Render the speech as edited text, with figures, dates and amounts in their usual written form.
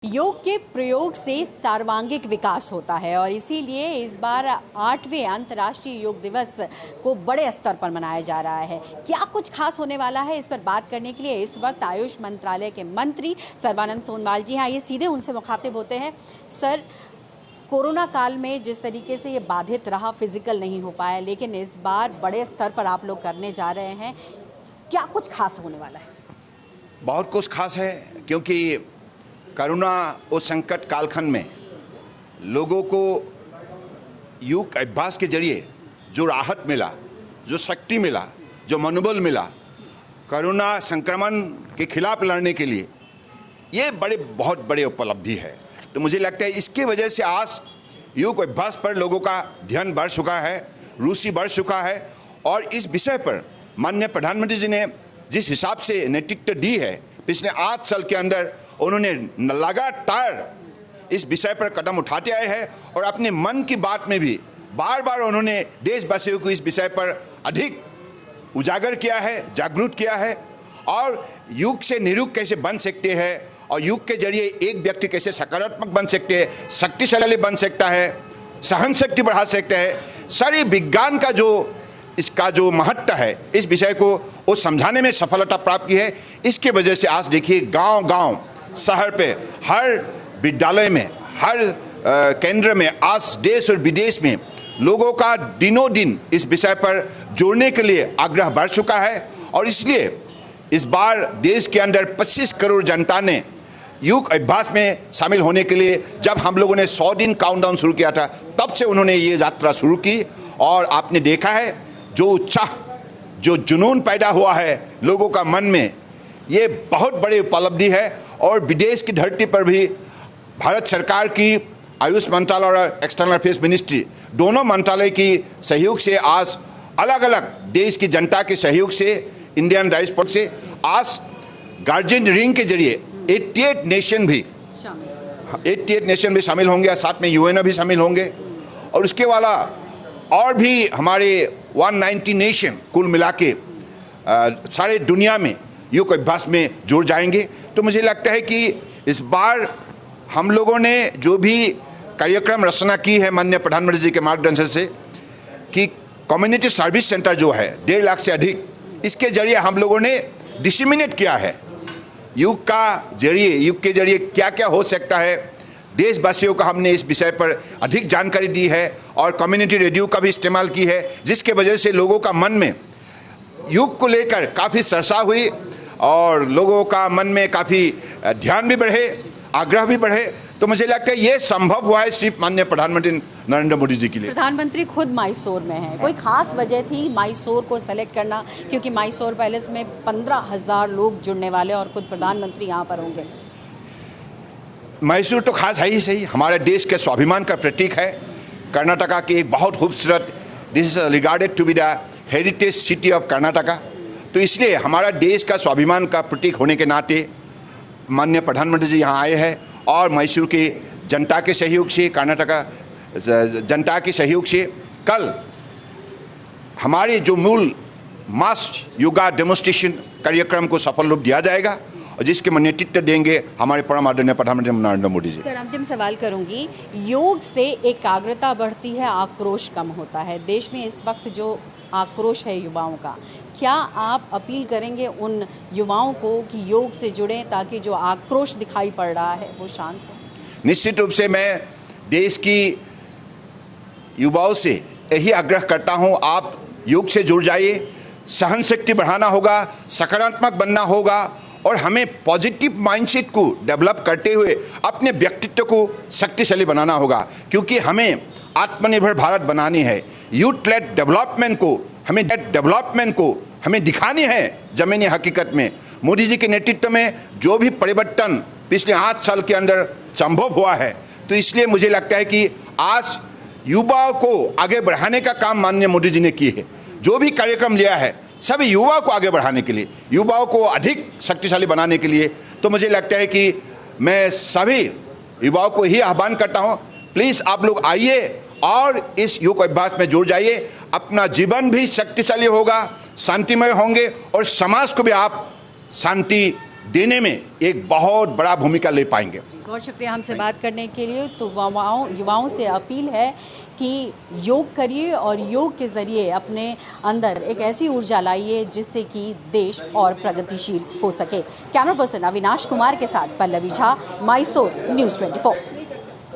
योग के प्रयोग से सर्वांगीण विकास होता है और इसीलिए इस बार 8वें अंतर्राष्ट्रीय योग दिवस को बड़े स्तर पर मनाया जा रहा है। क्या कुछ खास होने वाला है, इस पर बात करने के लिए इस वक्त आयुष मंत्रालय के मंत्री सर्बानंद सोनोवाल जी हैं। आइए सीधे उनसे मुखातिब होते हैं। सर, कोरोना काल में जिस तरीके से ये बाधित रहा, फिजिकल नहीं हो पाया, लेकिन इस बार बड़े स्तर पर आप लोग करने जा रहे हैं, क्या कुछ खास होने वाला है? बहुत कुछ खास है, क्योंकि कोरोना उस संकट कालखंड में लोगों को योग अभ्यास के जरिए जो राहत मिला, जो शक्ति मिला, जो मनोबल मिला कोरोना संक्रमण के खिलाफ लड़ने के लिए, ये बहुत बड़े उपलब्धि है। तो मुझे लगता है इसकी वजह से आज योग अभ्यास पर लोगों का ध्यान बढ़ चुका है, रुचि बढ़ चुका है। और इस विषय पर माननीय प्रधानमंत्री जी ने जिस हिसाब से नेतृत्व दी है, पिछले 8 साल के अंदर उन्होंने लगातार इस विषय पर कदम उठाते आए हैं और अपने मन की बात में भी बार बार उन्होंने देशवासियों को इस विषय पर अधिक उजागर किया है, जागरूक किया है। और योग से निरोग कैसे बन सकते हैं और योग के जरिए एक व्यक्ति कैसे सकारात्मक बन सकते हैं, शक्तिशाली बन सकता है, सहन शक्ति बढ़ा सकता है, सारे विज्ञान का इसका जो महत्व है, इस विषय को वो समझाने में सफलता प्राप्त की है। इसके वजह से आज देखिए गांव-गांव, शहर पे, हर विद्यालय में, हर केंद्र में आज देश और विदेश में लोगों का दिनों दिन इस विषय पर जोड़ने के लिए आग्रह बढ़ चुका है। और इसलिए इस बार देश के अंदर 25 करोड़ जनता ने योग अभ्यास में शामिल होने के लिए, जब हम लोगों ने 100 दिन काउंटडाउन शुरू किया था, तब से उन्होंने ये यात्रा शुरू की। और आपने देखा है जो उत्साह, जो जुनून पैदा हुआ है लोगों का मन में, ये बहुत बड़ी उपलब्धि है। और विदेश की धरती पर भी भारत सरकार की आयुष मंत्रालय और एक्सटर्नल अफेयर्स मिनिस्ट्री, दोनों मंत्रालय की सहयोग से आज अलग अलग देश की जनता के सहयोग से, इंडियन डायस्पोरा से आज गार्जियन रिंग के जरिए 88 नेशन भी शामिल होंगे, साथ में यूएन भी शामिल होंगे। और उसके वाला और भी हमारे 190 नेशन कुल मिला के सारे दुनिया में योग अभ्यास में जुड़ जाएंगे। तो मुझे लगता है कि इस बार हम लोगों ने जो भी कार्यक्रम रचना की है माननीय प्रधानमंत्री जी के मार्गदर्शन से, कि कम्युनिटी सर्विस सेंटर जो है 1.5 लाख से अधिक, इसके जरिए हम लोगों ने डिसेमिनेट किया है योग के जरिए क्या क्या हो सकता है। देशवासियों को हमने इस विषय पर अधिक जानकारी दी है और कम्युनिटी रेडियो का भी इस्तेमाल की है, जिसके वजह से लोगों का मन में योग को लेकर काफ़ी चर्चा हुई और लोगों का मन में काफ़ी ध्यान भी बढ़े, आग्रह भी बढ़े। तो मुझे लगता है ये संभव हुआ है सिर्फ माननीय प्रधानमंत्री नरेंद्र मोदी जी के लिए। प्रधानमंत्री खुद मैसूर में हैं, कोई खास वजह थी मैसूर को सेलेक्ट करना? क्योंकि मैसूर पैलेस में 15,000 लोग जुड़ने वाले और खुद प्रधानमंत्री यहाँ पर होंगे। मैसूर तो खास है ही सही, हमारे देश के स्वाभिमान का प्रतीक है। कर्नाटका की एक बहुत खूबसूरत, this is regarded to be the heritage city of Karnataka. तो इसलिए हमारा देश का स्वाभिमान का प्रतीक होने के नाते माननीय प्रधानमंत्री जी यहाँ आए हैं और मैसूर की जनता के सहयोग से, कर्नाटका जनता के सहयोग से कल हमारे जो मूल मास योगा डेमोन्स्ट्रेशन कार्यक्रम को सफल रूप दिया जाएगा और जिसके नेतृत्व देंगे हमारे परम आदरणीय प्रधानमंत्री नरेंद्र मोदी जी। सर, अंतिम सवाल करूंगी, योग से एकाग्रता बढ़ती है, आक्रोश कम होता है। देश में इस वक्त जो आक्रोश है युवाओं का, क्या आप अपील करेंगे उन युवाओं को कि योग से जुड़ें ताकि जो आक्रोश दिखाई पड़ रहा है वो शांत हो? निश्चित रूप से मैं देश की युवाओं से यही आग्रह करता हूं, आप योग से जुड़ जाइए। सहन शक्ति बढ़ाना होगा, सकारात्मक बनना होगा और हमें पॉजिटिव माइंडसेट को डेवलप करते हुए अपने व्यक्तित्व को शक्तिशाली बनाना होगा, क्योंकि हमें आत्मनिर्भर भारत बनानी है। यूथ लेड डेवलपमेंट को हमें दिखानी है जमीनी हकीकत में। मोदी जी के नेतृत्व में जो भी परिवर्तन पिछले 8 साल के अंदर संभव हुआ है, तो इसलिए मुझे लगता है कि आज युवाओं को आगे बढ़ाने का काम माननीय मोदी जी ने किए है। जो भी कार्यक्रम लिया है सभी युवाओं को आगे बढ़ाने के लिए, युवाओं को अधिक शक्तिशाली बनाने के लिए। तो मुझे लगता है कि मैं सभी युवाओं को ही आह्वान करता हूं, प्लीज़ आप लोग आइए और इस योग अभ्यास में जुड़ जाइए। अपना जीवन भी शक्तिशाली होगा, शांतिमय होंगे और समाज को भी आप शांति देने में एक बहुत बड़ा भूमिका ले पाएंगे। बहुत शुक्रिया हमसे बात करने के लिए। तो युवाओं से अपील है कि योग करिए और योग के ज़रिए अपने अंदर एक ऐसी ऊर्जा लाइए जिससे कि देश और प्रगतिशील हो सके। कैमरा पर्सन अविनाश कुमार के साथ पल्लवी झा, माइसोर न्यूज़ 24।